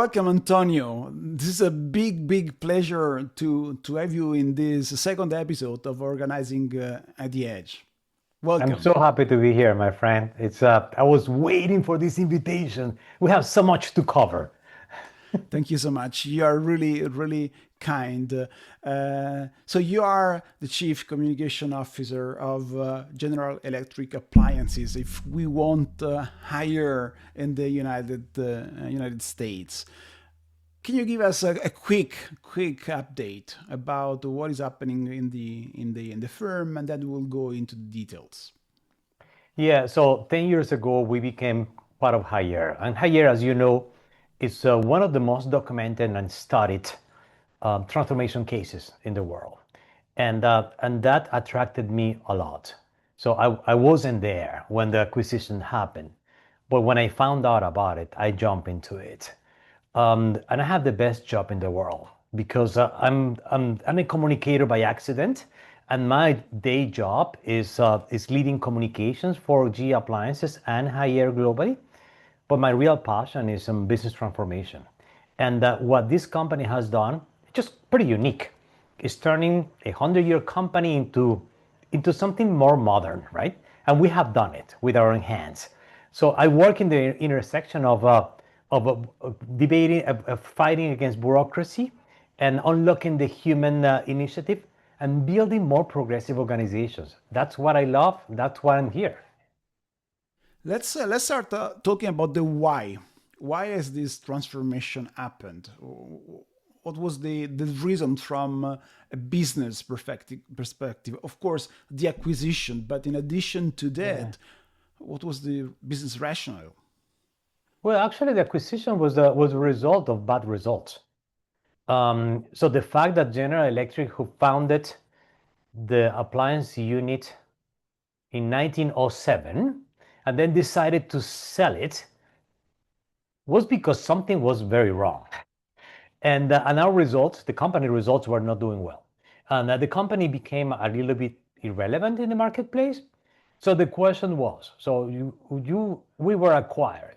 welcome, Antonio. This is a big pleasure to have you in this second episode of Organizing at the Edge. I'm Welcome. so happy to be here, my friend. I was waiting for this invitation. We have so much to cover. Thank you so much. You are really kind. So you are the Chief Communication Officer of General Electric Appliances. If we want higher in the United States, can you give us a quick update about what is happening in the firm, and then we'll go into the details. Yeah, so 10 years ago, we became part of Haier. And Haier, as you know, is one of the most documented and studied transformation cases in the world. And that attracted me a lot. So I wasn't there when the acquisition happened. But when I found out about it, I jumped into it. And I have the best job in the world because I'm a communicator by accident, and my day job is leading communications for GE Appliances and Haier globally. But my real passion is business transformation, and what this company has done, just pretty unique, is turning a 100-year company into something more modern, right? And we have done it with our own hands. So I work in the intersection of debating, fighting against bureaucracy, and unlocking the human initiative, and building more progressive organizations. That's what I love. That's why I'm here. Let's start talking about the why. Why has this transformation happened? What was the reason from a business perspective? Of course, the acquisition, but in addition to Yeah. that, what was the business rationale? Well, actually, the acquisition was a result of bad results. So the fact that General Electric, who founded the appliance unit in 1907 and then decided to sell it, was because something was very wrong. And our results, the company results, were not doing well. And the company became a little bit irrelevant in the marketplace. So the question was, we were acquired.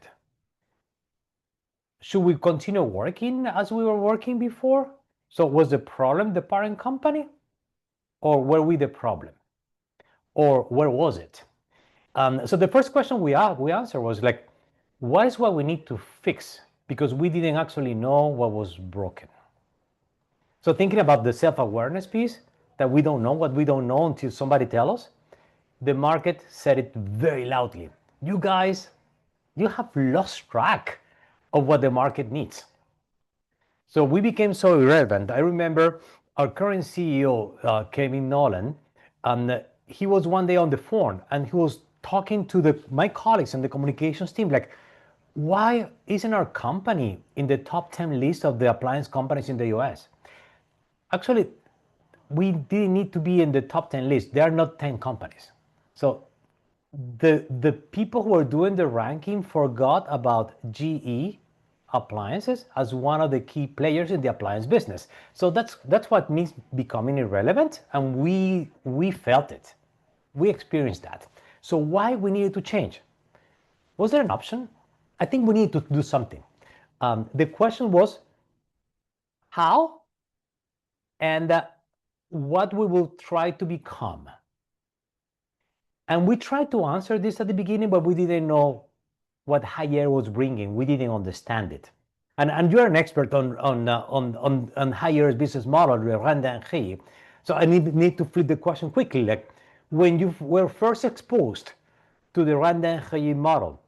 Should we continue working as we were working before? So was the problem the parent company, or were we the problem? Or where was it? So the first question we answered was like, what is what we need to fix? Because we didn't actually know what was broken. So thinking about the self-awareness piece, that we don't know what we don't know until somebody tells us, the market said it very loudly. You guys, you have lost track of what the market needs. So we became so irrelevant. I remember our current CEO, Kevin Nolan, and he was one day on the phone and he was talking to my colleagues and the communications team, like, why isn't our company in the top 10 list of the appliance companies in the US? Actually, we didn't need to be in the top 10 list. There are not 10 companies. So the people who are doing the ranking forgot about GE appliances as one of the key players in the appliance business. So that's what means becoming irrelevant, and we felt it. We experienced that. So why we needed to change? Was there an option? I think we need to do something. The question was how, and what we will try to become. And we tried to answer this at the beginning, but we didn't know what Haier was bringing. We didn't understand it. And you're an expert on Haier's business model, RenDanHeYi. So I need to flip the question quickly. Like, when you were first exposed to the RenDanHeYi model,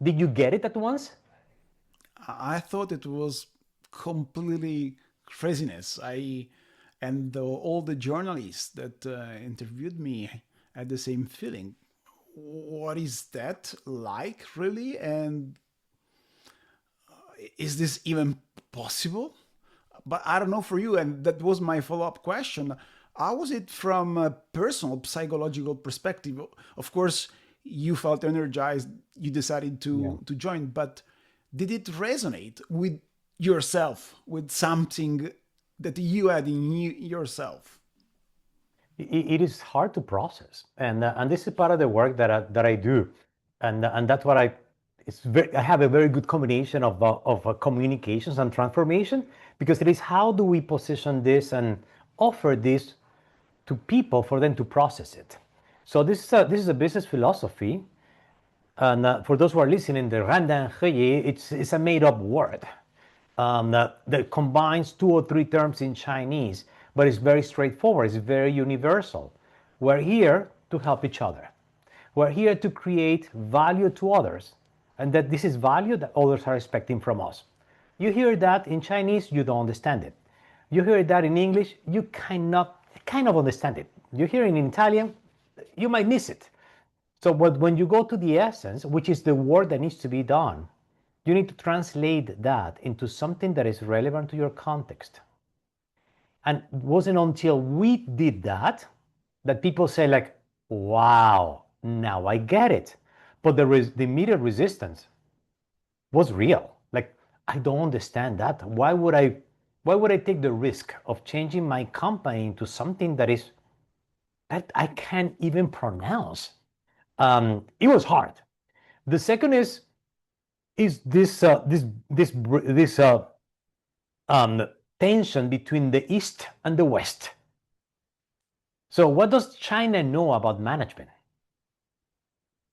did you get it at once? I thought it was completely craziness. All the journalists that interviewed me had the same feeling. What is that like, really? And is this even possible? But I don't know for you, and that was my follow-up question. How was it from a personal psychological perspective? Of course, you felt energized, you decided Yeah. to join, but did it resonate with yourself, with something that you had in yourself? It is hard to process, and this is part of the work that I do, and that's what I I have a very good combination of communications and transformation, because it is how do we position this and offer this to people for them to process it. So this is a business philosophy, and for those who are listening, the RenDanHeYi, it's a made-up word that combines 2 or 3 terms in Chinese, but it's very straightforward. It's very universal. We're here to help each other. We're here to create value to others, and that this is value that others are expecting from us. You hear that in Chinese, you don't understand it. You hear that in English, you kind of understand it. You hear it in Italian, you might miss it. So when you go to the essence, which is the work that needs to be done, you need to translate that into something that is relevant to your context. And it wasn't until we did that people say like, wow, now I get it. But the immediate resistance was real. Like, I don't understand that. Why would I take the risk of changing my company into something that I can't even pronounce? It was hard. The second is this tension between the East and the West. So what does China know about management?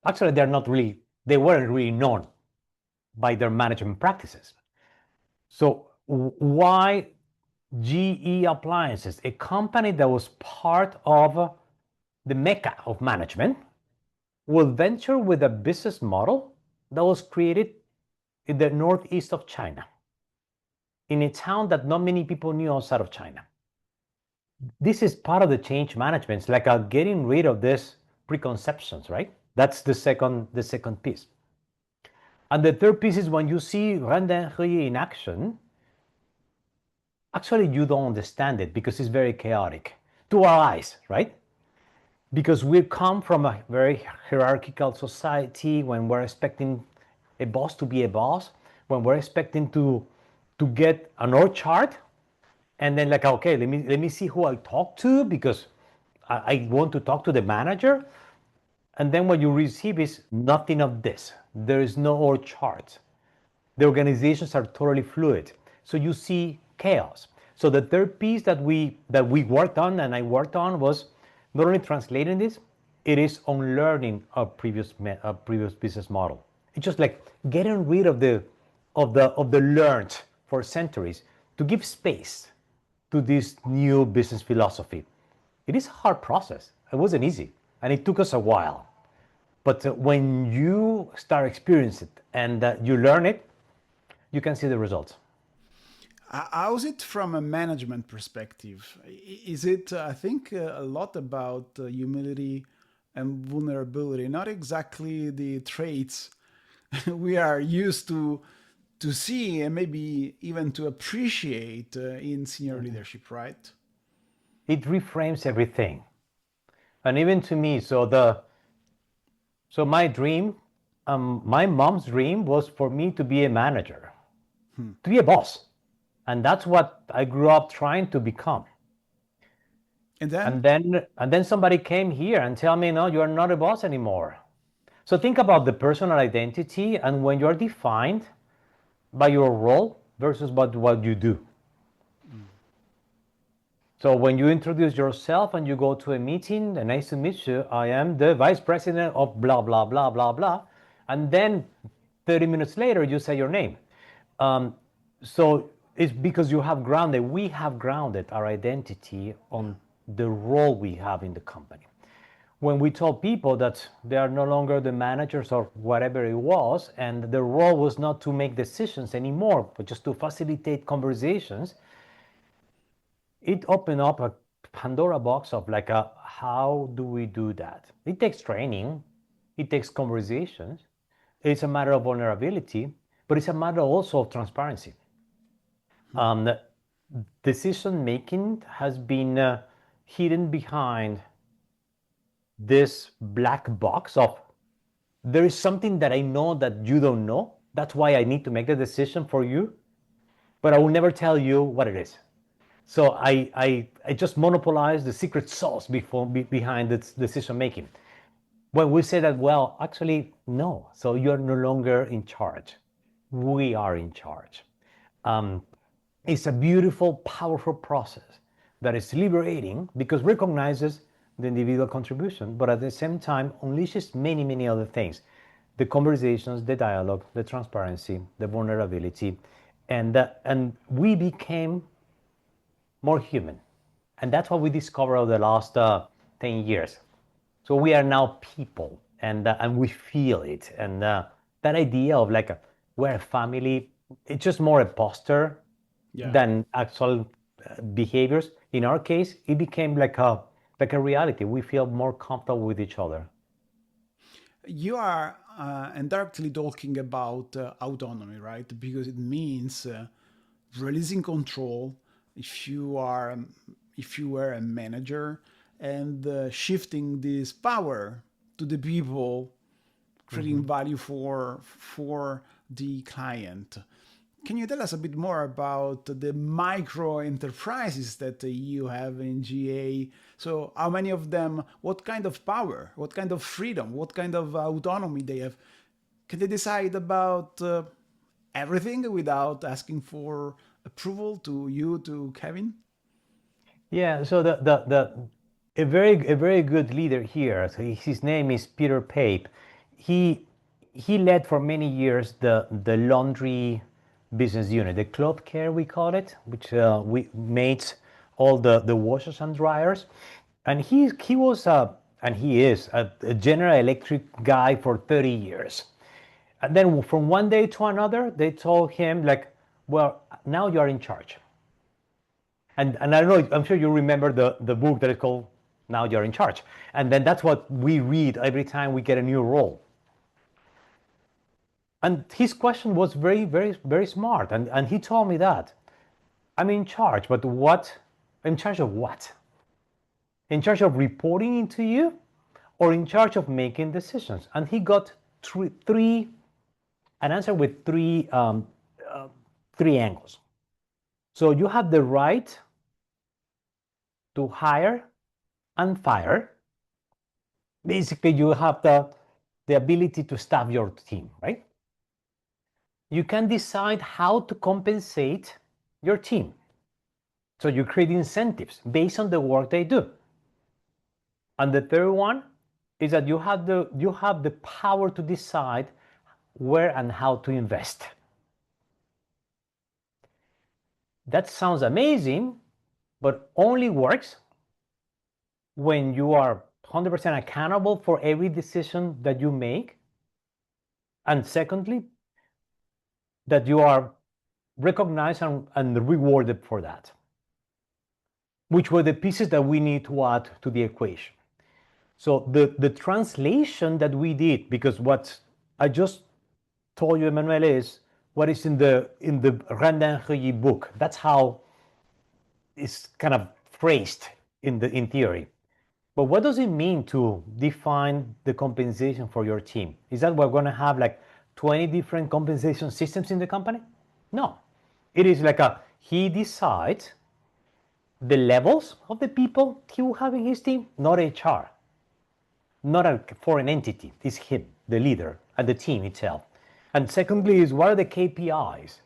Actually, they weren't really known by their management practices. So why GE Appliances, a company that was part of the mecca of management, will venture with a business model that was created in the northeast of China, in a town that not many people knew outside of China? This is part of the change management. It's like getting rid of these preconceptions, right? That's the second piece. And the third piece is when you see RenDanHeYi in action, actually you don't understand it because it's very chaotic to our eyes, right? Because we come from a very hierarchical society when we're expecting a boss to be a boss, when we're expecting to get an org chart, and then like, okay, let me see who I talk to because I want to talk to the manager. And then what you receive is nothing of this. There is no org chart. The organizations are totally fluid. So you see chaos. So the third piece that we worked on, and I worked on, was not only translating this, it is unlearning a previous business model. It's just like getting rid of the learned for centuries to give space to this new business philosophy. It is a hard process. It wasn't easy, and it took us a while. But when you start experiencing it and you learn it, you can see the results. How's it from a management perspective? Is it, I think, a lot about humility and vulnerability, not exactly the traits we are used to see and maybe even to appreciate in senior leadership, right? It reframes everything. And even to me, so my dream, my mom's dream was for me to be a manager, to be a boss. And that's what I grew up trying to become. And then somebody came here and tell me, no, you are not a boss anymore. So think about the personal identity and when you're defined by your role versus what you do. So when you introduce yourself and you go to a meeting, nice to meet you, I am the vice president of blah, blah, blah, blah, blah. And then 30 minutes later, you say your name. So it's because we have grounded our identity on the role we have in the company. When we told people that they are no longer the managers or whatever it was, and the role was not to make decisions anymore, but just to facilitate conversations, it opened up a Pandora box of like, how do we do that? It takes training, it takes conversations, it's a matter of vulnerability, but it's a matter also of transparency. Decision making has been hidden behind this black box of there is something that I know that you don't know. That's why I need to make the decision for you, but I will never tell you what it is. So I just monopolize the secret sauce behind this decision making. When we say that, well, actually, no. So you're no longer in charge. We are in charge. It's a beautiful, powerful process that is liberating because recognizes the individual contribution, but at the same time unleashes many, many other things. The conversations, the dialogue, the transparency, the vulnerability, and we became more human. And that's what we discovered over the last 10 years. So we are now people, and we feel it. And that idea of like we're a family, it's just more a poster than actual behaviors. In our case, it became like a reality. We feel more comfortable with each other. You are indirectly talking about autonomy, right? Because it means releasing control. If you are, if you were a manager, and shifting this power to the people, creating value for the client. Can you tell us a bit more about the micro enterprises that you have in GA? So, how many of them, what kind of power, what kind of freedom, what kind of autonomy they have? Can they decide about everything without asking for approval to you, to Kevin? Yeah, so a very good leader here. So his name is Peter Pape. He led for many years the laundry business unit, the cloth care we call it, which we made all the washers and dryers. And he was and he is a General Electric guy for 30 years. And then from one day to another, they told him like, well, now you are in charge. And I don't know, I'm sure you remember the book that is called Now You're in Charge. And then that's what we read every time we get a new role. And his question was very, very, very smart. And he told me that I'm in charge, but what? In charge of what? In charge of reporting into you or in charge of making decisions? And he got an answer with three angles. So you have the right to hire and fire. Basically, you have the ability to staff your team, right? You can decide how to compensate your team. So you create incentives based on the work they do. And the third one is that you have the power to decide where and how to invest. That sounds amazing, but only works when you are 100% accountable for every decision that you make. And secondly, that you are recognized and rewarded for that, which were the pieces that we need to add to the equation. So the translation that we did, because what I just told you, Emanuele, is what is in the RenDanHeYi book. That's how it's kind of phrased in theory. But what does it mean to define the compensation for your team? Is that we're going to have like 20 different compensation systems in the company? No. It is like he decides the levels of the people he will have in his team, not HR, not a foreign entity. It's him, the leader, and the team itself. And secondly is what are the KPIs?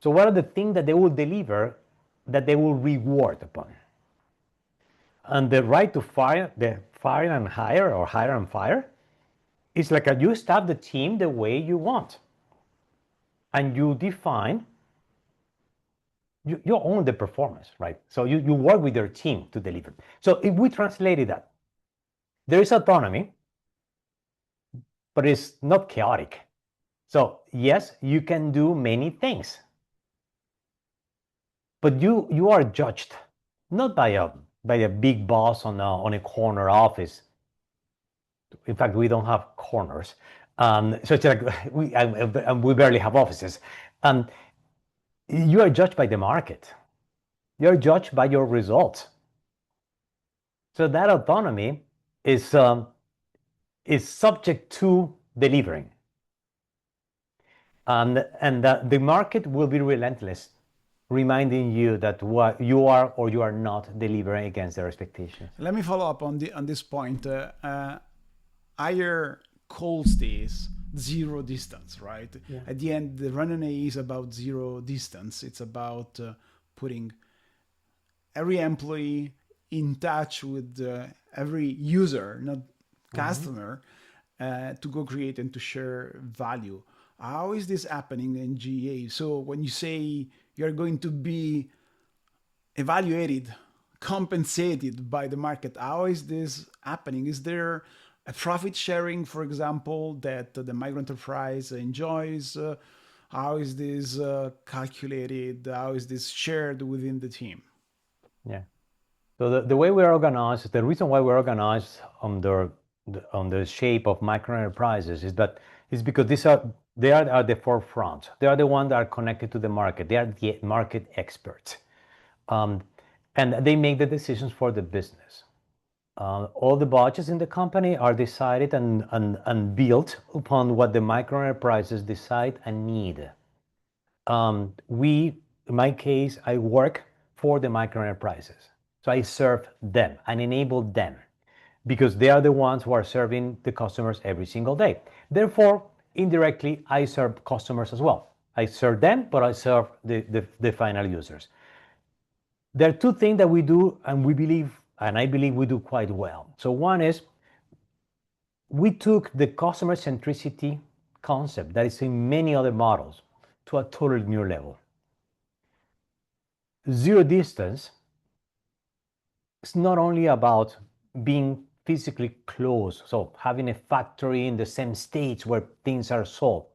So what are the things that they will deliver that they will reward upon? And the right to fire, the fire and hire or hire and fire, is like you staff the team the way you want. And you define, you own the performance, right? So you work with your team to deliver. So if we translated that, there is autonomy, but it's not chaotic. So yes, you can do many things, but you are judged not by a big boss on a corner office. In fact, we don't have corners, so it's like we barely have offices. You are judged by the market. You're judged by your results. So that autonomy is subject to delivering. And the market will be relentless, reminding you that what you are or you are not delivering against their expectations. Let me follow up on this point. Haier calls this zero distance, right? Yeah. At the end, the RenDanHeYi is about zero distance. It's about putting every employee in touch with every user, not customer, to go create and to share value. How is this happening in GA? So when you say you're going to be evaluated, compensated by the market, how is this happening? Is there a profit sharing, for example, that the microenterprise enjoys? How is this calculated? How is this shared within the team? Yeah. So the way we're organized, the reason why we're organized on the shape of microenterprises is because they are at the forefront. They are the ones that are connected to the market. They are the market experts, and they make the decisions for the business. All the budgets in the company are decided and built upon what the microenterprises decide and need. In my case, I work for the microenterprises. So I serve them and enable them because they are the ones who are serving the customers every single day. Therefore, indirectly, I serve customers as well. I serve them, but I serve the final users. There are two things that we do, and I believe we do quite well. So one is we took the customer centricity concept that is in many other models to a totally new level. Zero distance is not only about being physically close, so having a factory in the same states where things are sold,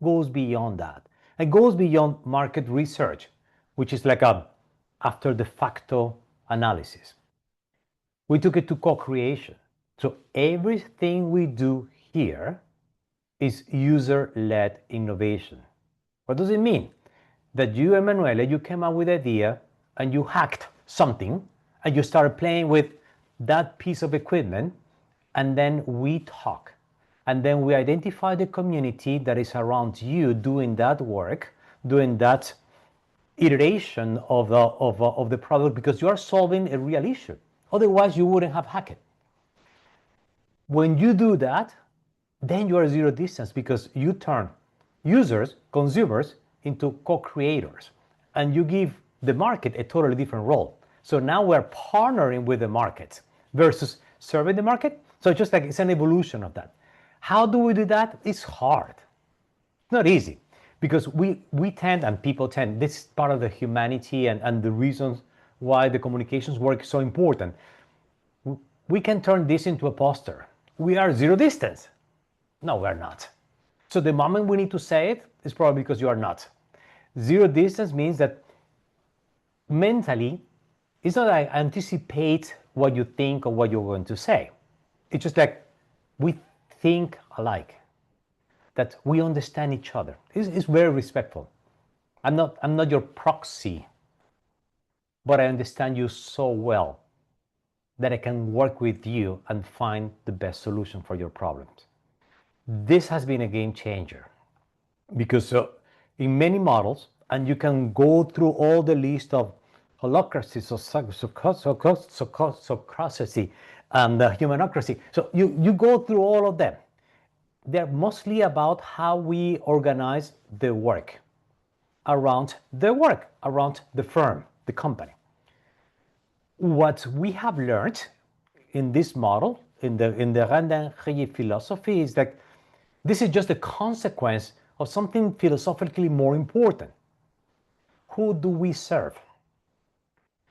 goes beyond that. It goes beyond market research, which is like a after the facto analysis. We took it to co-creation. So everything we do here is user-led innovation. What does it mean? That you, Emanuele, you came up with an idea and you hacked something and you started playing with that piece of equipment, and then we talk. And then we identify the community that is around you doing that work, doing that iteration of the product, because you are solving a real issue. Otherwise, you wouldn't have hacked it. When you do that, then you are zero distance because you turn users, consumers, into co-creators, and you give the market a totally different role. So now we're partnering with the market versus serving the market. So just like it's an evolution of that. How do we do that? It's hard. It's not easy because we tend, and people tend, this is part of the humanity and the reasons why the communications work is so important. We can turn this into a poster. We are zero distance. No, we're not. So the moment we need to say it is probably because you are not. Zero distance means that mentally, it's not like I anticipate what you think or what you're going to say. It's just like we think alike, that we understand each other. It's very respectful. I'm not your proxy, but I understand you so well that I can work with you and find the best solution for your problems. This has been a game changer because in many models, and you can go through all the list of holacracy, socracy, and humanocracy. So you go through all of them. They're mostly about how we organize the work, around the firm, the company. What we have learned in this model, in the RenDanHeYi philosophy, is that this is just a consequence of something philosophically more important. Who do we serve?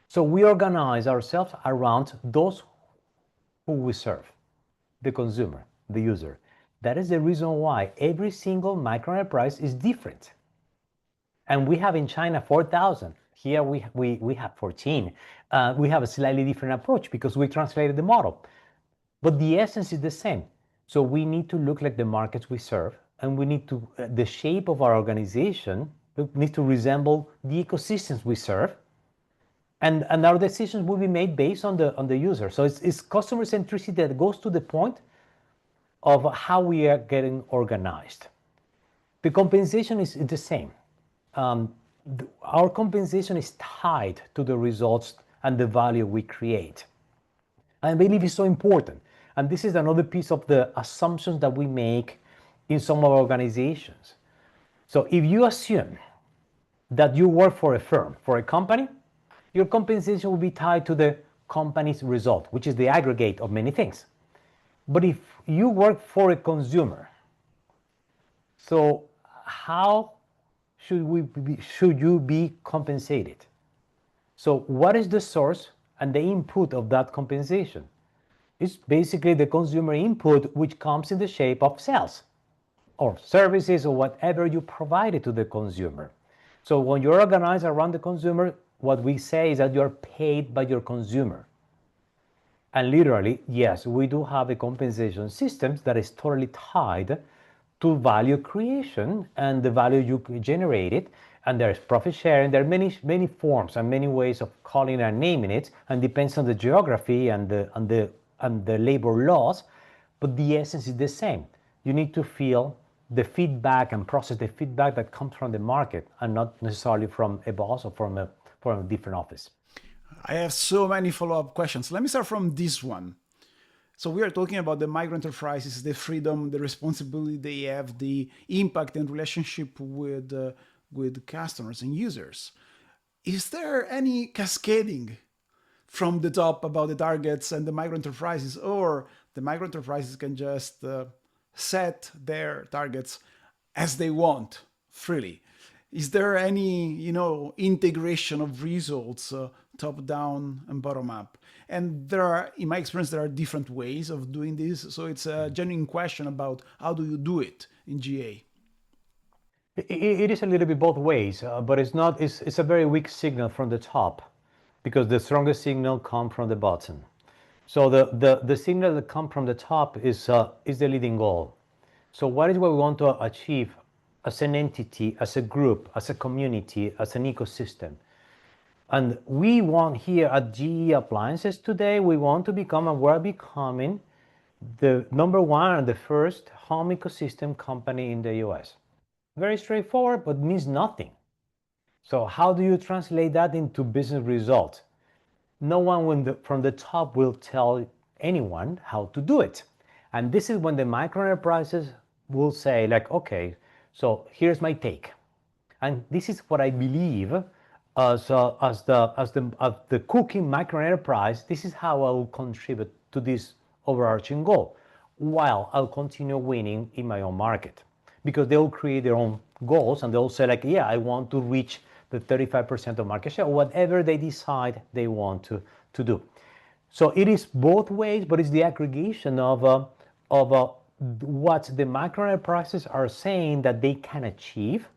So we organize ourselves around those who we serve, the consumer, the user. That is the reason why every single microenterprise is different. And we have in China 4,000. Here we have 14. We have a slightly different approach because we translated the model. But the essence is the same. So we need to look like the markets we serve, and we need to, the shape of our organization needs to resemble the ecosystems we serve. And our decisions will be made based on the user. So it's customer centricity that goes to the point of how we are getting organized. The compensation is the same. Our compensation is tied to the results and the value we create. I believe it's so important. And this is another piece of the assumptions that we make in some of our organizations. So if you assume that you work for a firm, for a company, your compensation will be tied to the company's result, which is the aggregate of many things. But if you work for a consumer, so how should you be compensated? So what is the source and the input of that compensation? It's basically the consumer input, which comes in the shape of sales or services or whatever you provided to the consumer. So when you're organized around the consumer, what we say is that you're paid by your consumer. And literally, yes, we do have a compensation system that is totally tied to value creation and the value you generated. And there's profit sharing. There are many forms and many ways of calling and naming it, and depends on the geography and the labor laws. But the essence is the same. You need to feel the feedback and process the feedback that comes from the market, and not necessarily from a boss or from a different office. I have so many follow-up questions. Let me start from this one. So we are talking about the microenterprises, the freedom, the responsibility they have, the impact and relationship with customers and users. Is there any cascading from the top about the targets and the microenterprises, or the microenterprises can just set their targets as they want freely? Is there any, integration of results, top down and bottom up? And there are, in my experience, there are different ways of doing this. So it's a genuine question about how do you do it in GA? It is a little bit both ways, but it's a very weak signal from the top, because the strongest signal comes from the bottom. So the signal that comes from the top is the leading goal. So what is what we want to achieve as an entity, as a group, as a community, as an ecosystem? And we want here at GE Appliances today, we want to become, and we're becoming, the number one and the first home ecosystem company in the US. Very straightforward, but means nothing. So how do you translate that into business results? No one from the top will tell anyone how to do it. And this is when the microenterprises will say, like, okay, so here's my take. And this is what I believe as the cooking microenterprise, this is how I will contribute to this overarching goal, while I'll continue winning in my own market. Because they'll create their own goals and they'll say, like, yeah, I want to reach the 35% of market share, or whatever they decide they want to do. So it is both ways, but it's the aggregation of what the microenterprises are saying that they can achieve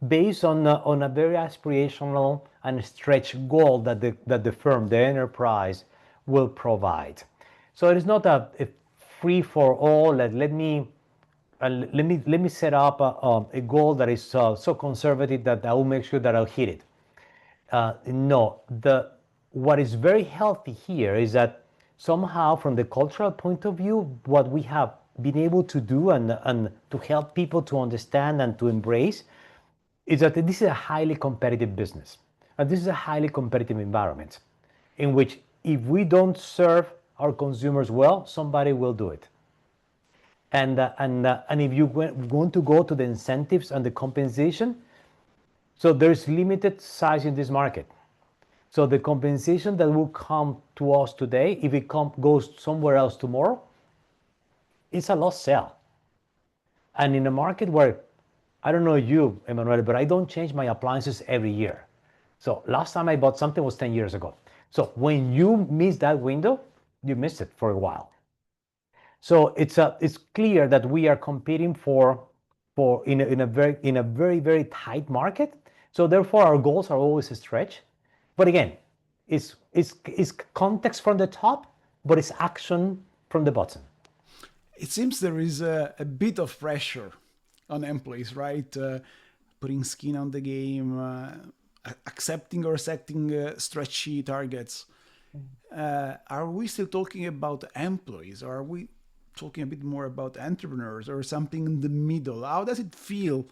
based on a very aspirational and stretch goal that the firm, the enterprise, will provide. So it is not a free for all. Let me set up a goal that is so conservative that I will make sure that I'll hit it. No, what is very healthy here is that somehow, from the cultural point of view, what we have been able to do and to help people to understand and to embrace is that this is a highly competitive business. And this is a highly competitive environment in which if we don't serve our consumers well, somebody will do it. And if you want to go to the incentives and the compensation, so there's limited size in this market. So the compensation that will come to us today, if it goes somewhere else tomorrow, it's a lost sale. And in a market where, I don't know you, Emanuele, but I don't change my appliances every year. So last time I bought something was 10 years ago. So when you miss that window, you missed it for a while. So it's clear that we are competing in a very tight market. So therefore our goals are always a stretch. But again, it's context from the top, but it's action from the bottom. It seems there is a bit of pressure on employees, right? Putting skin on the game, accepting or setting stretchy targets. Are we still talking about employees, or are we talking a bit more about entrepreneurs or something in the middle? How does it feel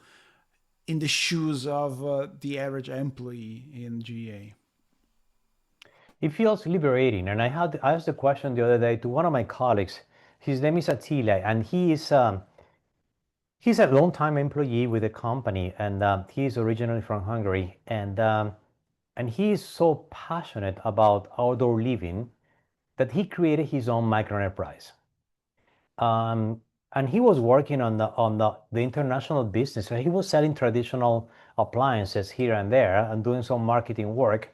in the shoes of the average employee in GA? It feels liberating. And I asked the question the other day to one of my colleagues. His name is Attila, and he's a long-time employee with the company, and he is originally from Hungary, and he is so passionate about outdoor living that he created his own microenterprise. And he was working on the international business. So he was selling traditional appliances here and there and doing some marketing work.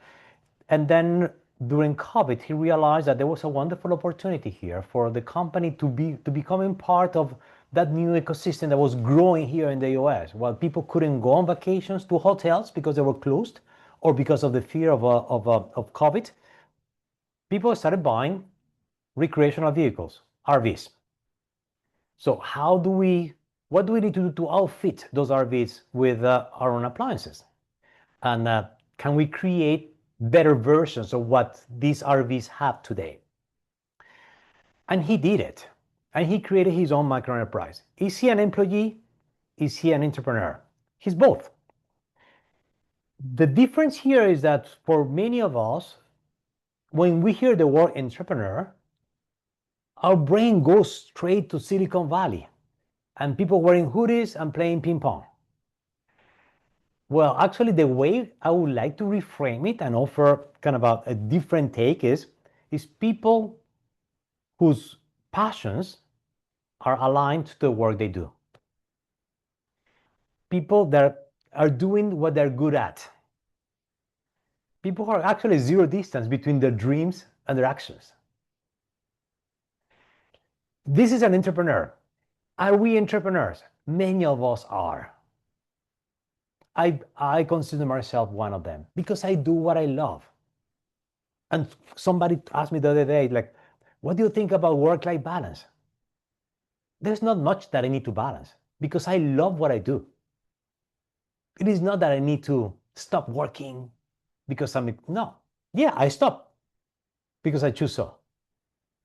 And then during COVID, he realized that there was a wonderful opportunity here for the company to becoming part of that new ecosystem that was growing here in the US. While people couldn't go on vacations to hotels because they were closed or because of the fear of COVID, people started buying recreational vehicles, RVs. So what do we need to do to outfit those RVs with our own appliances? And can we create better versions of what these RVs have today? And he did it. And he created his own microenterprise. Is he an employee? Is he an entrepreneur? He's both. The difference here is that for many of us, when we hear the word entrepreneur, our brain goes straight to Silicon Valley and people wearing hoodies and playing ping pong. Well, actually, the way I would like to reframe it and offer kind of a different take is people whose passions are aligned to the work they do. People that are doing what they're good at. People who are actually zero distance between their dreams and their actions. This is an entrepreneur. Are we entrepreneurs? Many of us are. I consider myself one of them because I do what I love. And somebody asked me the other day, like, what do you think about work-life balance? There's not much that I need to balance because I love what I do. It is not that I need to stop working because no. Yeah, I stop because I choose so,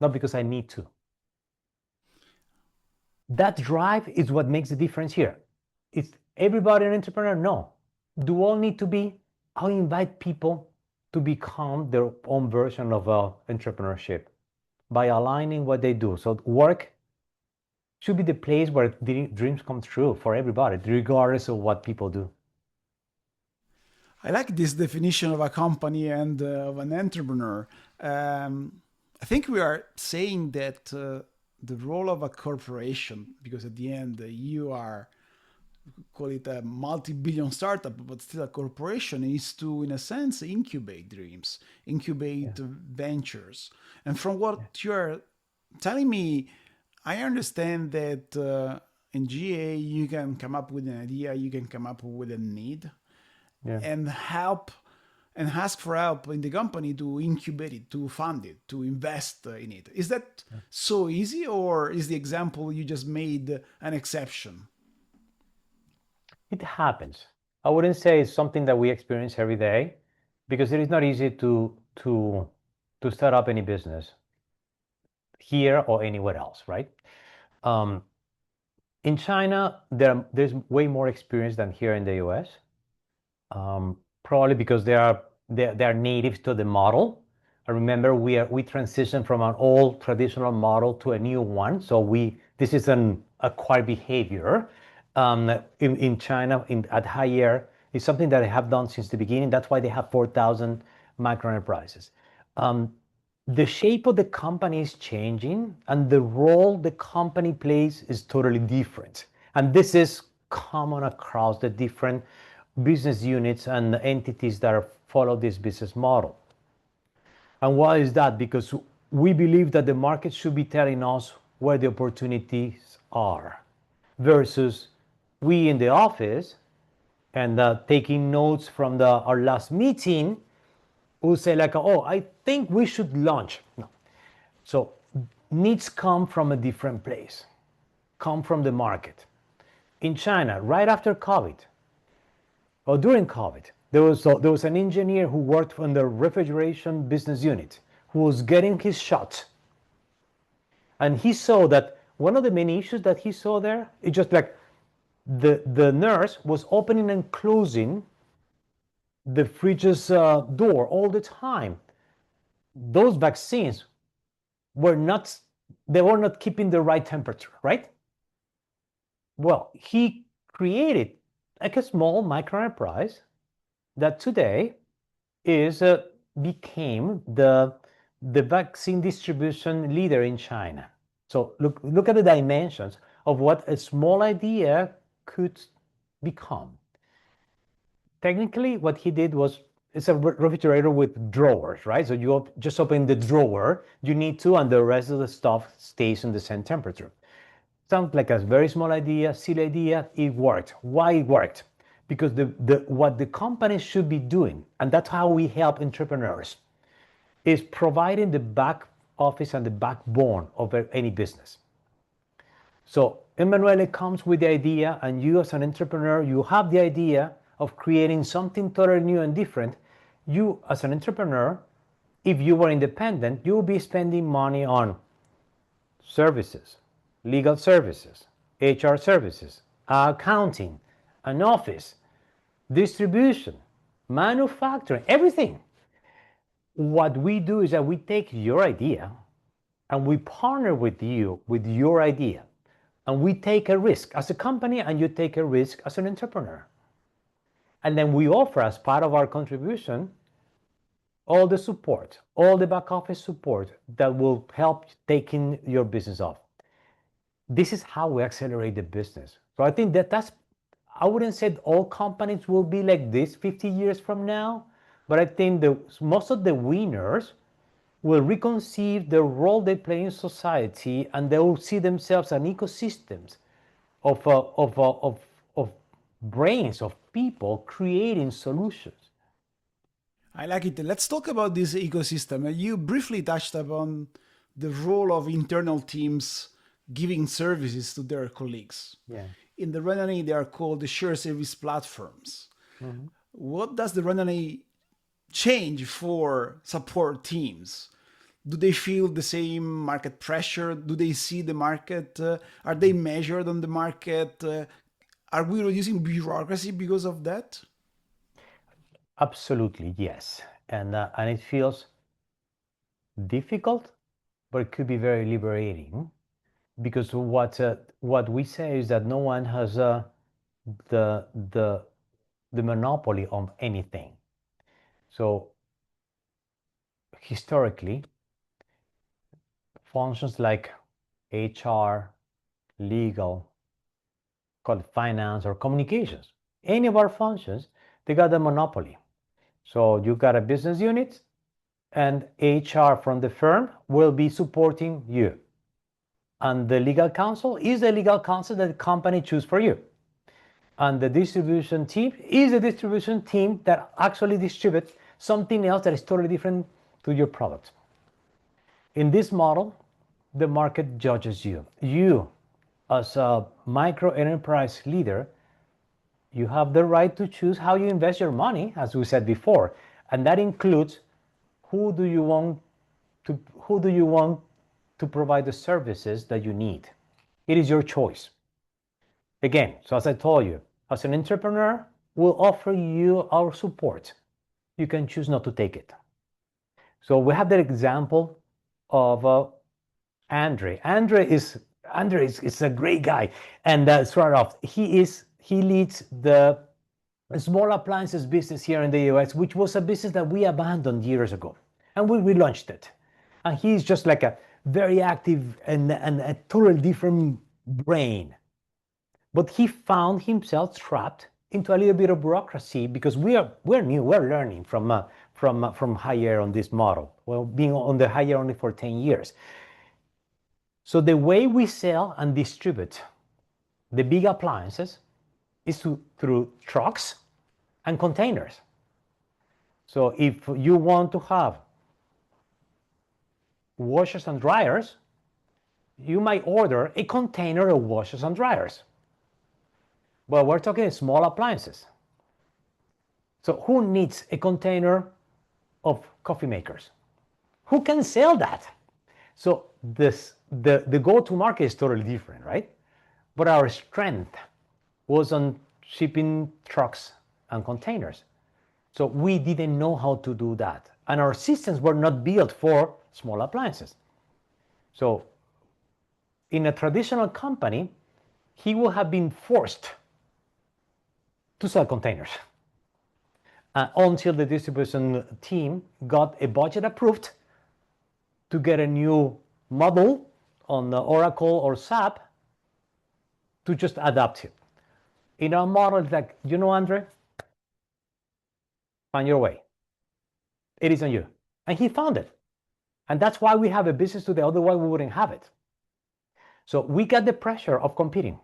not because I need to. That drive is what makes the difference here. Is everybody an entrepreneur? No. Do all need to be? I'll invite people to become their own version of entrepreneurship by aligning what they do. So work should be the place where dreams come true for everybody, regardless of what people do. I like this definition of a company and of an entrepreneur. I think we are saying that the role of a corporation, because at the end you are, call it a multi-billion startup, but still a corporation, is to, in a sense, incubate dreams, incubate ventures. And from what you're telling me, I understand that in GA you can come up with an idea, you can come up with a need, and help and ask for help in the company to incubate it, to fund it, to invest in it. Is that so easy, or is the example you just made an exception? It happens. I wouldn't say it's something that we experience every day because it is not easy to start up any business here or anywhere else, right? In China, there's way more experience than here in the US. Probably because they are native to the model. I remember we transitioned from an old traditional model to a new one. So this is an acquired behavior in China at Haier. It's something that I have done since the beginning. That's why they have 4,000 microenterprises. The shape of the company is changing, and the role the company plays is totally different. And this is common across the different business units and entities that follow this business model. And why is that? Because we believe that the market should be telling us where the opportunities are versus we in the office and taking notes from our last meeting who say like, oh, I think we should launch. No. So needs come from a different place, come from the market. In China, right after COVID, or during COVID, there was an engineer who worked on the refrigeration business unit who was getting his shot. And he saw that one of the main issues that he saw there is just like the nurse was opening and closing the fridge's door all the time. Those vaccines were not they were not keeping the right temperature, right? Well, he created like a small microenterprise that today is became the vaccine distribution leader in China. So look at the dimensions of what a small idea could become. Technically, what he did was, it's a refrigerator with drawers, right? So you just open the drawer, you need to, and the rest of the stuff stays in the same temperature. Sounds like a very small idea, silly idea. It worked. Why it worked? Because what the companies should be doing, and that's how we help entrepreneurs, is providing the back office and the backbone of any business. So Emanuele comes with the idea, and you as an entrepreneur, you have the idea of creating something totally new and different. You as an entrepreneur, if you were independent, you will be spending money on services, legal services, HR services, accounting, an office, distribution, manufacturing, everything. What we do is that we take your idea and we partner with you with your idea. And we take a risk as a company, and you take a risk as an entrepreneur. And then we offer, as part of our contribution, all the support, all the back office support that will help taking your business off. This is how we accelerate the business. So I think that's, I wouldn't say all companies will be like this 50 years from now, but I think most of the winners will reconceive the role they play in society, and they will see themselves as ecosystems of brains, of people creating solutions. I like it. Let's talk about this ecosystem. You briefly touched upon the role of internal teams giving services to their colleagues. Yeah. In the RenDanHeYi, they are called the shared service platforms. Mm-hmm. What does the RenDanHeYi change for support teams? Do they feel the same market pressure? Do they see the market? Are they measured on the market? Are we reducing bureaucracy because of that? Absolutely, yes. And it feels difficult, but it could be very liberating, because what we say is that no one has the monopoly on anything. So historically, functions like HR, legal, call it finance, or communications, any of our functions, they got a monopoly. So you got a business unit, and HR from the firm will be supporting you. And the legal counsel is the legal counsel that the company chooses for you. And the distribution team is the distribution team that actually distributes something else that is totally different to your product. In this model, the market judges you. You, as a micro enterprise leader, you have the right to choose how you invest your money, as we said before. And that includes who do you want to provide the services that you need. It is your choice. Again, so as I told you, as an entrepreneur, we'll offer you our support. You can choose not to take it. So we have that example of Andre. Andre is a great guy, and start off, he leads the small appliances business here in the US, which was a business that we abandoned years ago, and we relaunched it. And he's just like a very active and a totally different brain. But he found himself trapped into a little bit of bureaucracy, because we're new, we're learning from Haier on this model. Well, being on the Haier only for 10 years. So the way we sell and distribute the big appliances is through trucks and containers. So if you want to have washers and dryers, you might order a container of washers and dryers. Well, we're talking small appliances. So who needs a container of coffee makers? Who can sell that? So the go-to market is totally different, right? But our strength was on shipping trucks and containers. So we didn't know how to do that. And our systems were not built for small appliances. So in a traditional company, he will have been forced to sell containers until the distribution team got a budget approved to get a new model on Oracle or SAP to just adapt it. In our model, it's like, Andre, find your way. It is on you. And he found it. And that's why we have a business today. Otherwise, we wouldn't have it. So we got the pressure of competing.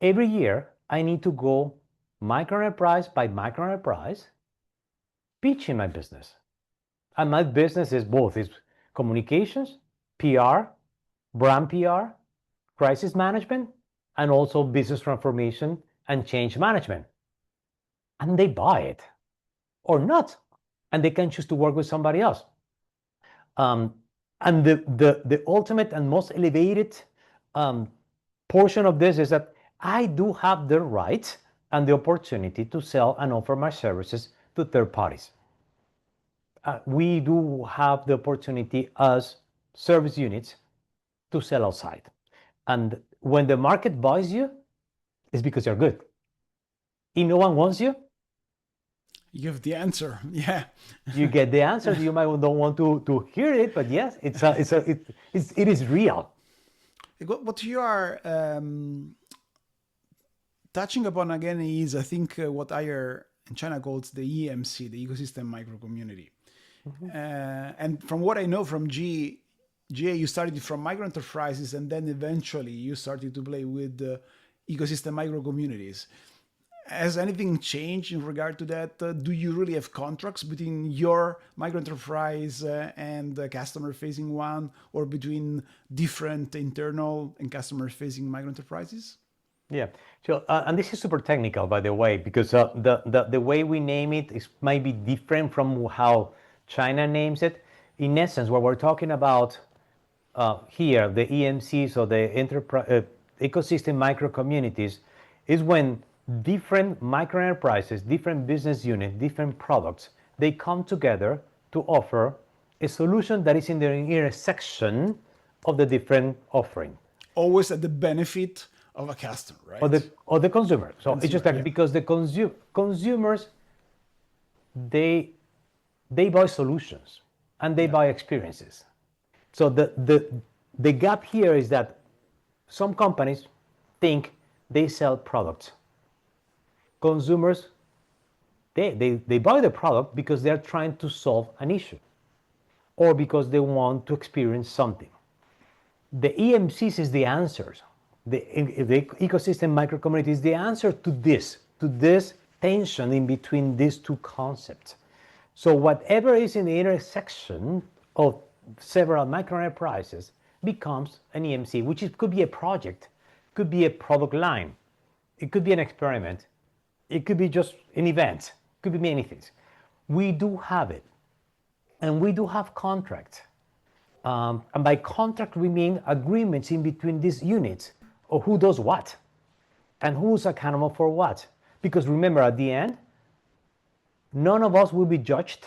Every year, I need to go microenterprise by microenterprise, pitching my business. And my business is both. It's communications, PR, brand PR, crisis management, and also business transformation and change management. And they buy it or not. And they can choose to work with somebody else. And the ultimate and most elevated portion of this is that I do have the right and the opportunity to sell and offer my services to third parties. We do have the opportunity as service units to sell outside. And when the market buys you, it's because you're good. If no one wants you, you have the answer. Yeah. You get the answer. You might don't want to hear it, but yes, it is real. What you are touching upon again is, I think, what Haier in China calls the EMC, the ecosystem micro community. Mm-hmm. And from what I know from GA, you started from microenterprises, and then eventually you started to play with the ecosystem micro communities. Has anything changed in regard to that? Do you really have contracts between your microenterprise and the customer-facing one, or between different internal and customer-facing microenterprises? Yeah, so and this is super technical, by the way, because the way we name it might be different from how China names it. In essence, what we're talking about here, the EMCs, or the ecosystem micro communities, is when different microenterprises, different business units, different products, they come together to offer a solution that is in the intersection of the different offering. Always at the benefit of a customer, right? Or the consumer. So it's just like, yeah. Because the consumers, they buy solutions and they buy experiences. So the gap here is that some companies think they sell products. Consumers, they buy the product because they're trying to solve an issue or because they want to experience something. The EMCs is the answers. The ecosystem microcommunity is the answer to this tension in between these two concepts. So whatever is in the intersection of several microenterprises becomes an EMC, which could be a project, could be a product line, it could be an experiment, it could be just an event, it could be many things. We do have it, and we do have contracts. And by contract, we mean agreements in between these units of who does what and who's accountable for what. Because remember, at the end, none of us will be judged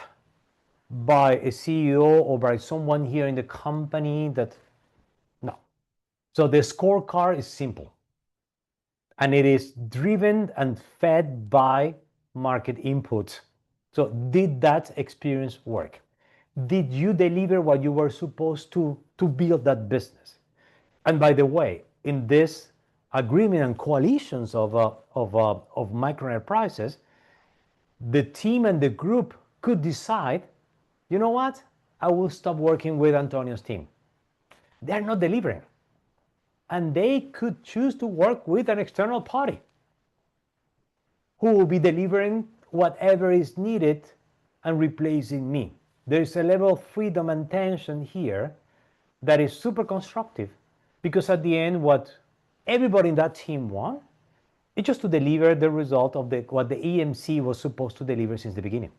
by a CEO or by someone here in the company no. So the scorecard is simple. And it is driven and fed by market inputs. So did that experience work? Did you deliver what you were supposed to build that business? And by the way, in this agreement and coalitions of microenterprises, the team and the group could decide, you know what? I will stop working with Antonio's team. They're not delivering. And they could choose to work with an external party who will be delivering whatever is needed and replacing me. There is a level of freedom and tension here that is super constructive, because at the end, what everybody in that team wants is just to deliver the result of what the EMC was supposed to deliver since the beginning.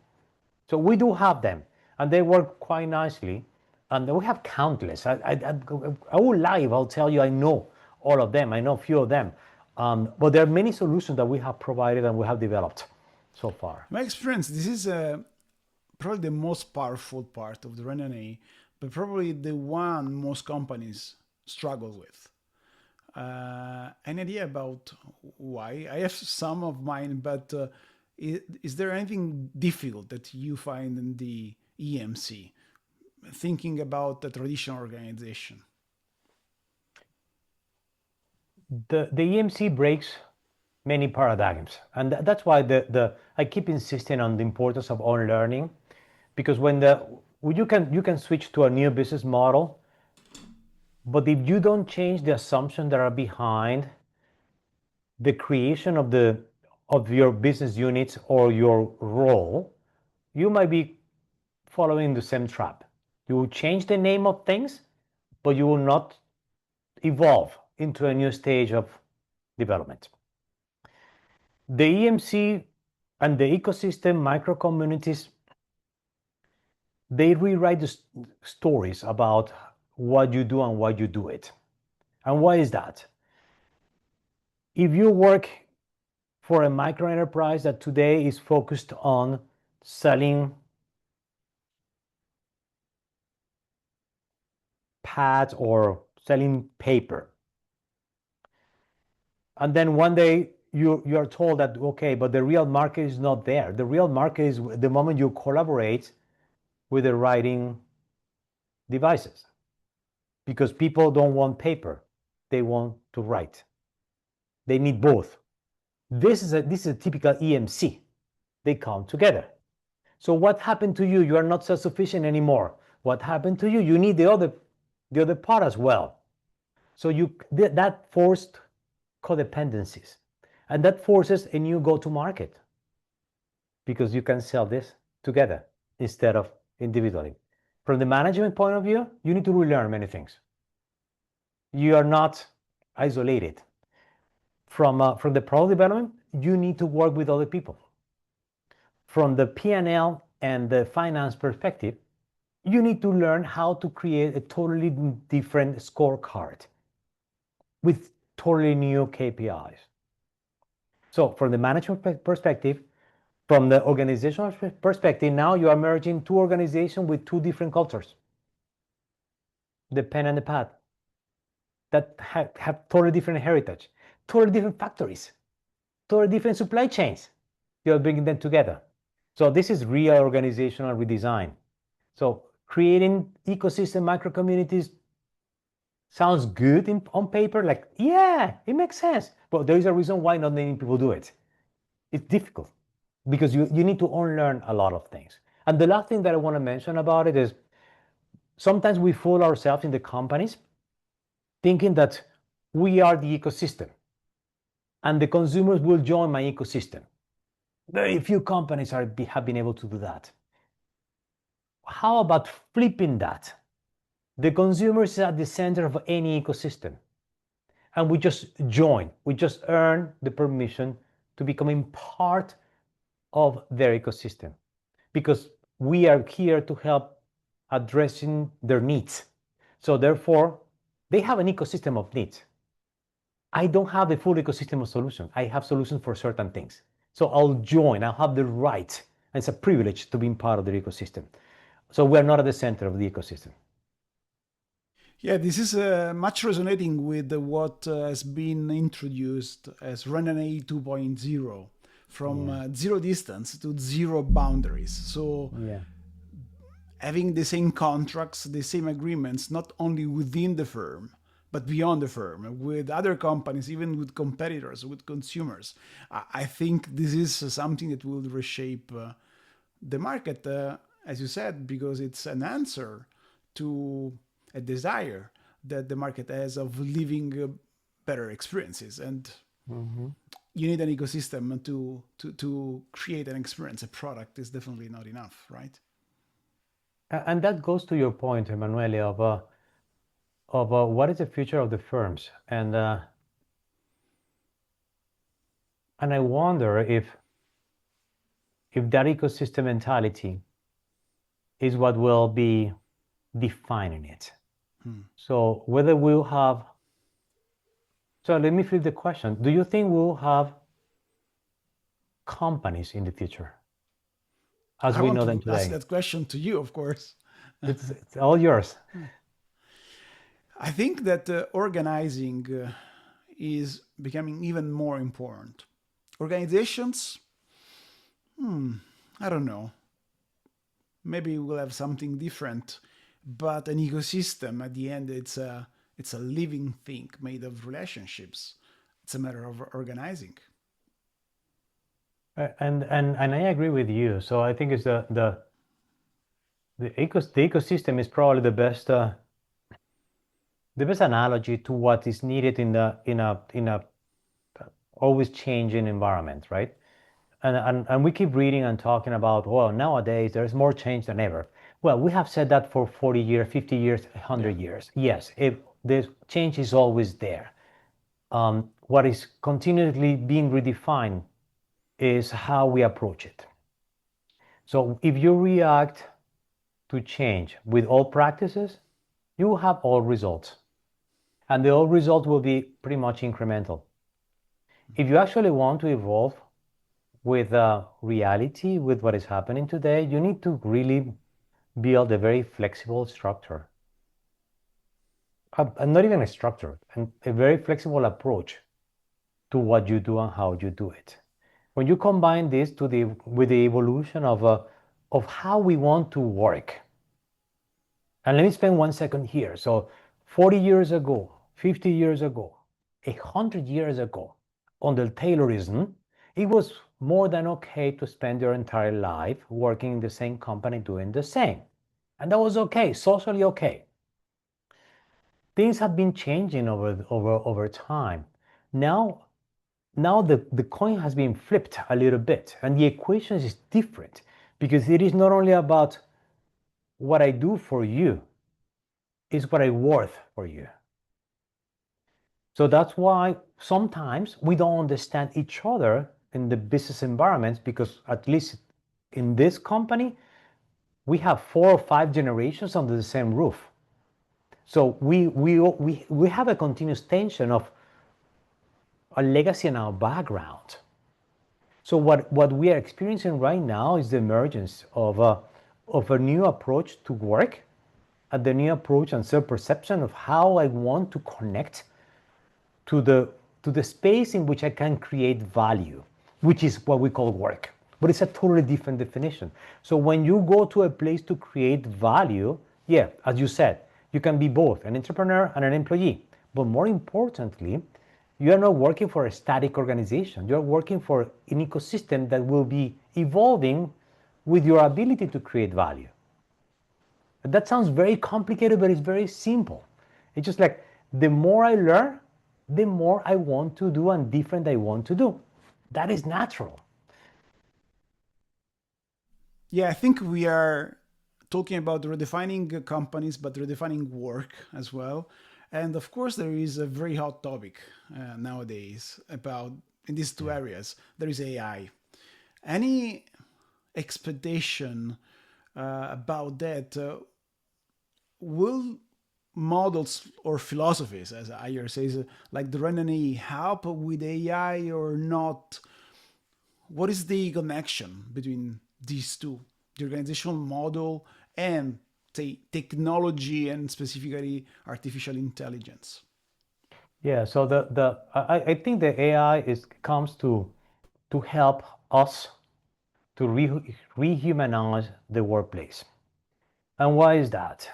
So we do have them, and they work quite nicely. And we have countless. I will lie if I'll tell you I know all of them. I know a few of them. But there are many solutions that we have provided and we have developed so far. In my experience, this is probably the most powerful part of the RenDanHeYi, but probably the one most companies struggles with. An idea about why? I have some of mine, but is there anything difficult that you find in the EMC? Thinking about the traditional organization. The EMC breaks many paradigms, and that's why I keep insisting on the importance of own learning, because when you can switch to a new business model, but if you don't change the assumptions that are behind the creation of your business units or your role, you might be following the same trap. You will change the name of things, but you will not evolve into a new stage of development. The EMC and the ecosystem micro communities, they rewrite the stories about what you do and why you do it. And why is that? If you work for a micro enterprise that today is focused on selling pads or selling paper, and then one day you are told that, okay, but the real market is not there. The real market is the moment you collaborate with the writing devices, because people don't want paper, they want to write. They need both. This is a typical EMC. They come together. So what happened to you? You are not self-sufficient anymore. What happened to you? You need the other part as well. So that forced codependencies, and that forces a new go-to-market, because you can sell this together instead of individually. From the management point of view, you need to relearn many things. You are not isolated. From the product development, you need to work with other people. From the P&L and the finance perspective, you need to learn how to create a totally different scorecard with totally new KPIs. So from the management perspective, from the organizational perspective, now you are merging two organizations with two different cultures, the pen and the pad, that have totally different heritage, totally different factories, totally different supply chains. You're bringing them together. So this is real organizational redesign. So creating ecosystem micro communities sounds good on paper, like, yeah, it makes sense. But there is a reason why not many people do it. It's difficult because you need to unlearn a lot of things. And the last thing that I want to mention about it is sometimes we fool ourselves in the companies thinking that we are the ecosystem and the consumers will join my ecosystem. Very few companies have been able to do that. How about flipping that? The consumer is at the center of any ecosystem, and we just join. We just earn the permission to becoming part of their ecosystem, because we are here to help addressing their needs. So therefore, they have an ecosystem of needs. I don't have the full ecosystem of solutions. I have solutions for certain things. So I'll join, I'll have the right, and it's a privilege to be part of the ecosystem. So we're not at the center of the ecosystem. Yeah, this is much resonating with what has been introduced as RenDanHeYi 2.0, from zero distance to zero boundaries. So having the same contracts, the same agreements, not only within the firm, but beyond the firm, with other companies, even with competitors, with consumers. I think this is something that will reshape the market, as you said, because it's an answer to a desire that the market has of living better experiences. And you need an ecosystem to create an experience. A product is definitely not enough, right? And that goes to your point, Emanuele, of what is the future of the firms. And I wonder if that ecosystem mentality is what will be defining it. So whether we'll have, so let me flip the question. Do you think we'll have companies in the future as we know them today? I want to ask that question to you, of course. It's all yours. I think that organizing is becoming even more important. Organizations, I don't know, maybe we'll have something different, but an ecosystem at the end, it's a living thing made of relationships. It's a matter of organizing. And I agree with you. So I think it's the ecosystem is probably the best analogy to what is needed in a always changing environment, right? And we keep reading and talking about, well, nowadays there's more change than ever. Well, we have said that for 40 years, 50 years, Yeah. 100 years. Yes, the change is always there. What is continuously being redefined is how we approach it. So if you react to change with old practices, you will have old results. And the old result will be pretty much incremental. If you actually want to evolve with reality, with what is happening today, you need to really build a very flexible structure. Not even a structure, and a very flexible approach to what you do and how you do it. When you combine this with the evolution of how we want to work, and let me spend 1 second here. So 40 years ago, 50 years ago, 100 years ago, under Taylorism, it was more than okay to spend your entire life working in the same company doing the same. And that was okay, socially okay. Things have been changing over time. Now the coin has been flipped a little bit, and the equation is different because it is not only about what I do for you, it's what I worth for you. So that's why sometimes we don't understand each other in the business environments, because at least in this company, we have 4 or 5 generations under the same roof. So we have a continuous tension of a legacy and our background. So what we are experiencing right now is the emergence of a new approach to work, and the new approach and self-perception of how I want to connect to the space in which I can create value, which is what we call work. But it's a totally different definition. So when you go to a place to create value, yeah, as you said, you can be both an entrepreneur and an employee. But more importantly, you are not working for a static organization. You're working for an ecosystem that will be evolving with your ability to create value. That sounds very complicated, but it's very simple. It's just like the more I learn, the more I want to do and different I want to do. That is natural. Yeah, I think we are talking about redefining companies, but redefining work as well. And of course, there is a very hot topic nowadays about in these two areas. There is AI. Any expectation about that? Will models or philosophies, as Haier says, like the RenDanHeYi, help with AI or not? What is the connection between these two, the organizational model and say technology and specifically artificial intelligence? Yeah, so I think the AI comes to help us to rehumanize the workplace. And why is that?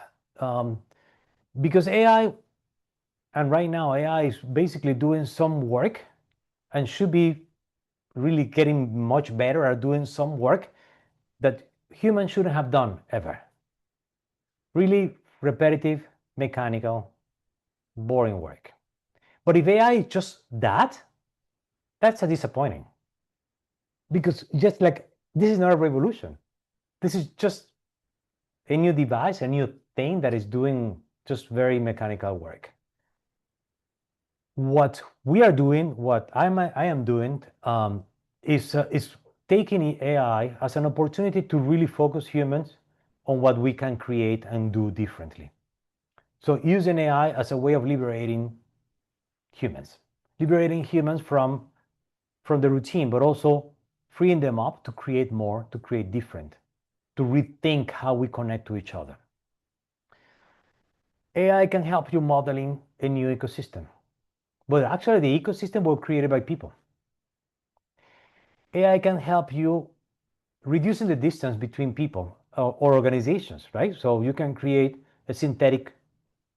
Because AI, and right now AI is basically doing some work and should be really getting much better at doing some work that humans shouldn't have done ever. Really repetitive, mechanical, boring work. But if AI is just that, that's a disappointing. Because just like this is not a revolution. This is just a new device, a new thing that is doing just very mechanical work. What we are doing, what I am doing, is taking AI as an opportunity to really focus humans on what we can create and do differently. So using AI as a way of liberating humans from the routine, but also freeing them up to create more, to create different, to rethink how we connect to each other. AI can help you modeling a new ecosystem, but actually the ecosystem was created by people. AI can help you reducing the distance between people or organizations, right? So you can create a synthetic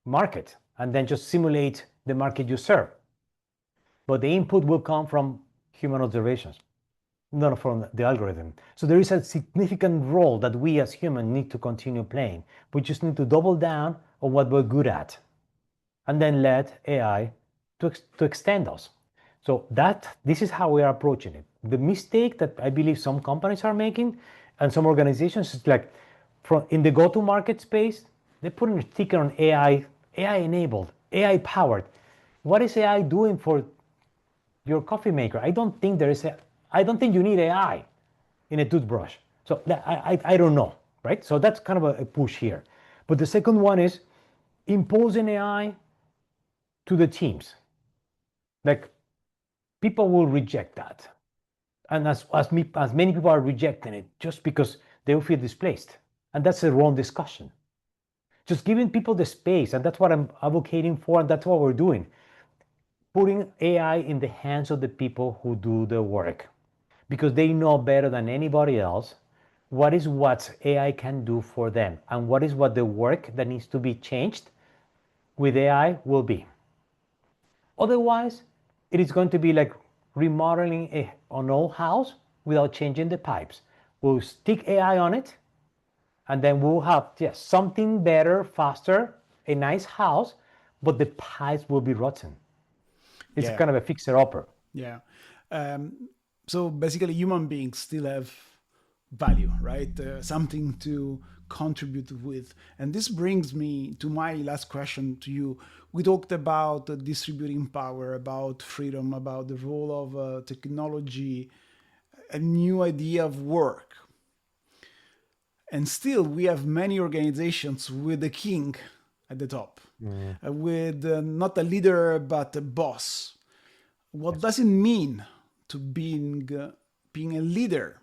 market and then just simulate the market you serve. But the input will come from human observations, not from the algorithm. So there is a significant role that we as humans need to continue playing. We just need to double down on what we're good at and then let AI to extend us. So this is how we are approaching it. The mistake that I believe some companies are making and some organizations is like in the go-to-market space, they're putting a sticker on AI enabled, AI powered. What is AI doing for your coffee maker? I don't think you need AI in a toothbrush. So I don't know, right? So that's kind of a push here. But the second one is imposing AI to the teams. Like people will reject that. And as many people are rejecting it just because they will feel displaced. And that's a wrong discussion. Just giving people the space, and that's what I'm advocating for, and that's what we're doing. Putting AI in the hands of the people who do the work, because they know better than anybody else what AI can do for them, and what the work that needs to be changed with AI will be. Otherwise, it is going to be like remodeling an old house without changing the pipes. We'll stick AI on it, and then we'll have something better, faster, a nice house, but the pipes will be rotten. It's kind of a fixer-upper. Yeah. So basically, human beings still have value, right? Something to contribute with. And this brings me to my last question to you. We talked about distributing power, about freedom, about the role of technology, a new idea of work. And still, we have many organizations with the king at the top, with not a leader, but a boss. What does it mean to being a leader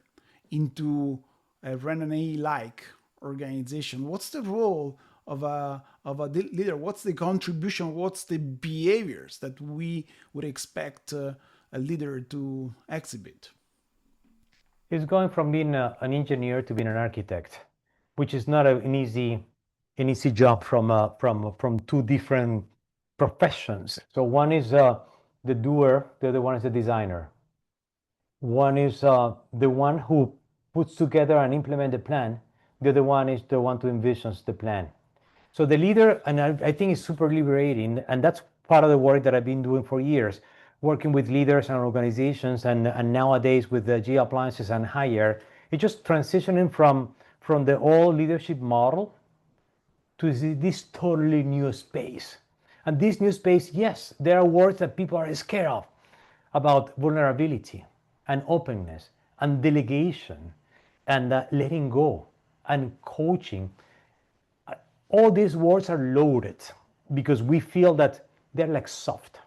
into a RenDanHeYi-like organization? What's the role of a leader? What's the contribution? What's the behaviors that we would expect a leader to exhibit? It's going from being an engineer to being an architect, which is not an easy job from two different professions. So one is the doer, the other one is the designer. One is the one who puts together and implement the plan. The other one is the one who envisions the plan. So the leader, and I think it's super liberating, and that's part of the work that I've been doing for years, working with leaders and organizations, and nowadays with the G Appliances and Haier, it's just transitioning from the old leadership model to this totally new space. And this new space, yes, there are words that people are scared of, about vulnerability and openness and delegation and letting go and coaching. All these words are loaded because we feel that they're like soft.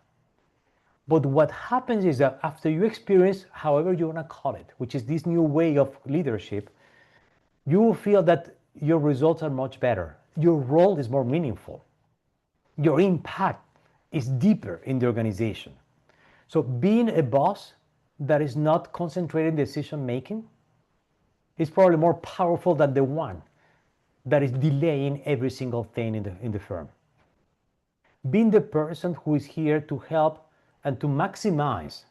But what happens is that after you experience, however you want to call it, which is this new way of leadership, you will feel that your results are much better. Your role is more meaningful. Your impact is deeper in the organization. So being a boss that is not concentrated in decision making is probably more powerful than the one that is delaying every single thing in the firm. Being the person who is here to help and to maximize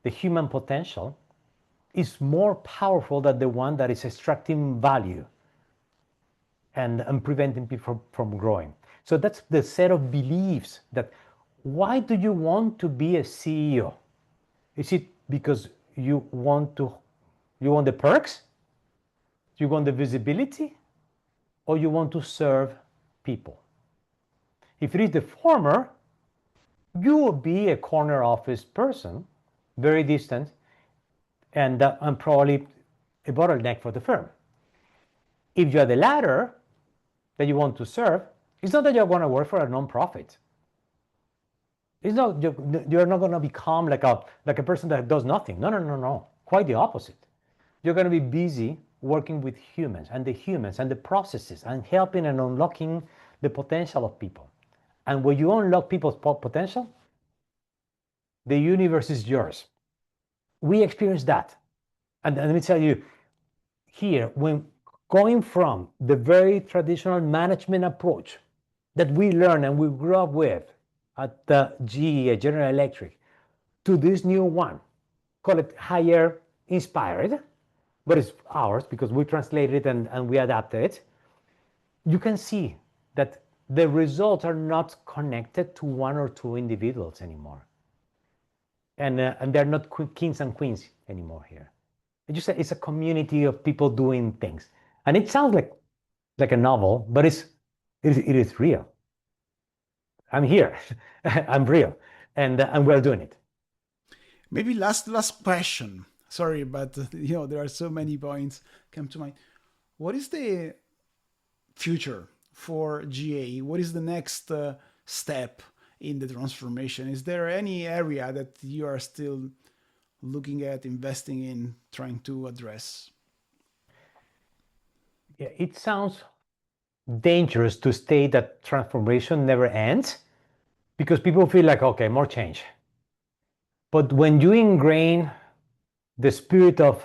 the human potential is more powerful than the one that is extracting value and preventing people from growing. So that's the set of beliefs that why do you want to be a CEO? Is it because you want the perks? You want the visibility? Or you want to serve people? If it is the former, you will be a corner office person, very distant, and probably a bottleneck for the firm. If you are the latter, that you want to serve, it's not that you're going to work for a nonprofit. It's not you're not going to become like a person that does nothing. No. Quite the opposite. You're going to be busy working with humans and the processes and helping and unlocking the potential of people. And when you unlock people's potential, the universe is yours. We experienced that. And let me tell you, here, when going from the very traditional management approach that we learn and we grew up with at the GE, General Electric, to this new one, call it Haier inspired, but it's ours because we translated it and we adapted it. You can see that the results are not connected to one or two individuals anymore. And they're not kings and queens anymore here. It's a community of people doing things. And it sounds like a novel, but it is real. I'm here. I'm real. And we're doing it. Maybe last question. Sorry, but there are so many points come to mind. What is the future for GA? What is the next step in the transformation? Is there any area that you are still looking at, investing in, trying to address? Yeah, it sounds dangerous to state that transformation never ends because people feel like, okay, more change. But when you ingrain the spirit that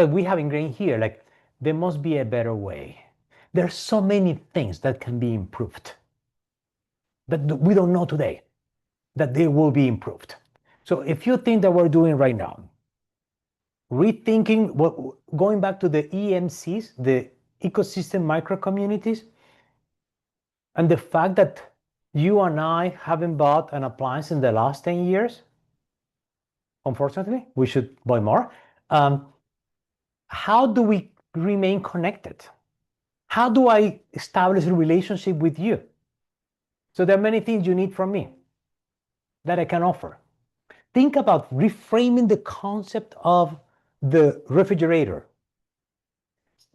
we have ingrained here, like there must be a better way. There's so many things that can be improved that we don't know today that they will be improved. So if you think that we're doing right now, rethinking, going back to the EMCs, the ecosystem micro communities, and the fact that you and I haven't bought an appliance in the last 10 years, unfortunately, we should buy more. How do we remain connected? How do I establish a relationship with you? So there are many things you need from me that I can offer. Think about reframing the concept of the refrigerator.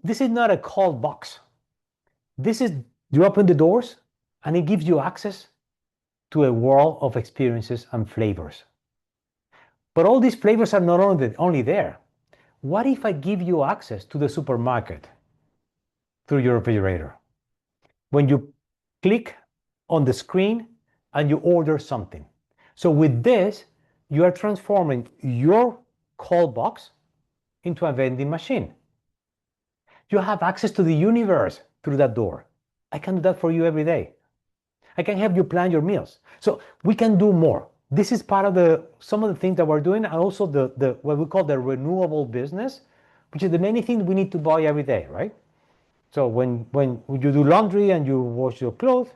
This is not a cold box. This is, you open the doors and it gives you access to a world of experiences and flavors. But all these flavors are not only there. What if I give you access to the supermarket through your refrigerator? When you click on the screen and you order something. So with this, you are transforming your cold box into a vending machine. You have access to the universe through that door. I can do that for you every day. I can help you plan your meals. So we can do more. This is part of some of the things that we're doing, and also the what we call the renewable business, which is the many things we need to buy every day, right? So when you do laundry and you wash your clothes,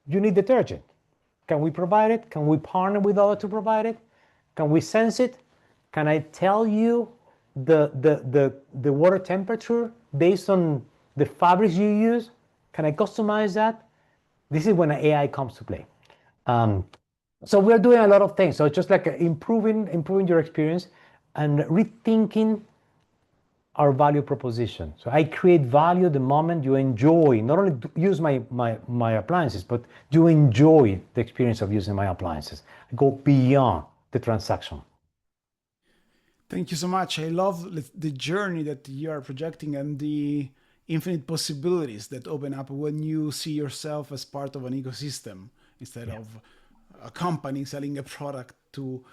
you need detergent. Can we provide it? Can we partner with others to provide it? Can we sense it? Can I tell you the water temperature based on the fabrics you use? Can I customize that? This is when AI comes to play. So we're doing a lot of things. So it's just like improving your experience and rethinking our value proposition. So I create value the moment you enjoy, not only use my appliances, but you enjoy the experience of using my appliances. I go beyond the transaction. Thank you so much. I love the journey that you are projecting and the infinite possibilities that open up when you see yourself as part of an ecosystem instead of a company selling a product to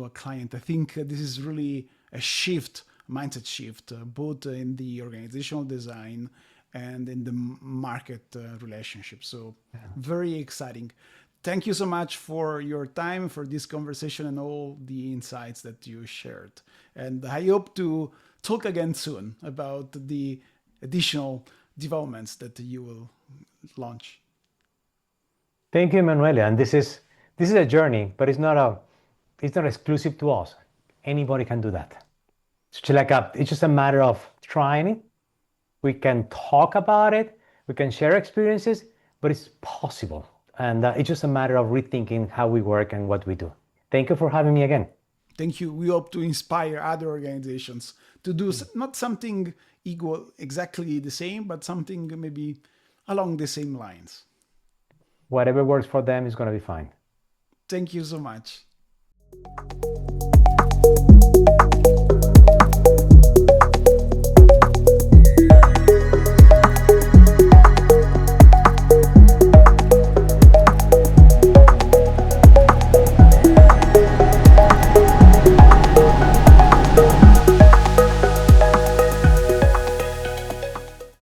a client. I think this is really a shift, mindset shift, both in the organizational design and in the market relationship. So very exciting. Thank you so much for your time, for this conversation and all the insights that you shared. And I hope to talk again soon about the additional developments that you will launch. Thank you, Emanuele. And this is a journey, but it's not exclusive to us. Anybody can do that. It's just a matter of trying it. We can talk about it. We can share experiences, but it's possible. And it's just a matter of rethinking how we work and what we do. Thank you for having me again. Thank you. We hope to inspire other organizations to do not something equal, exactly the same, but something maybe along the same lines. Whatever works for them is going to be fine. Thank you so much.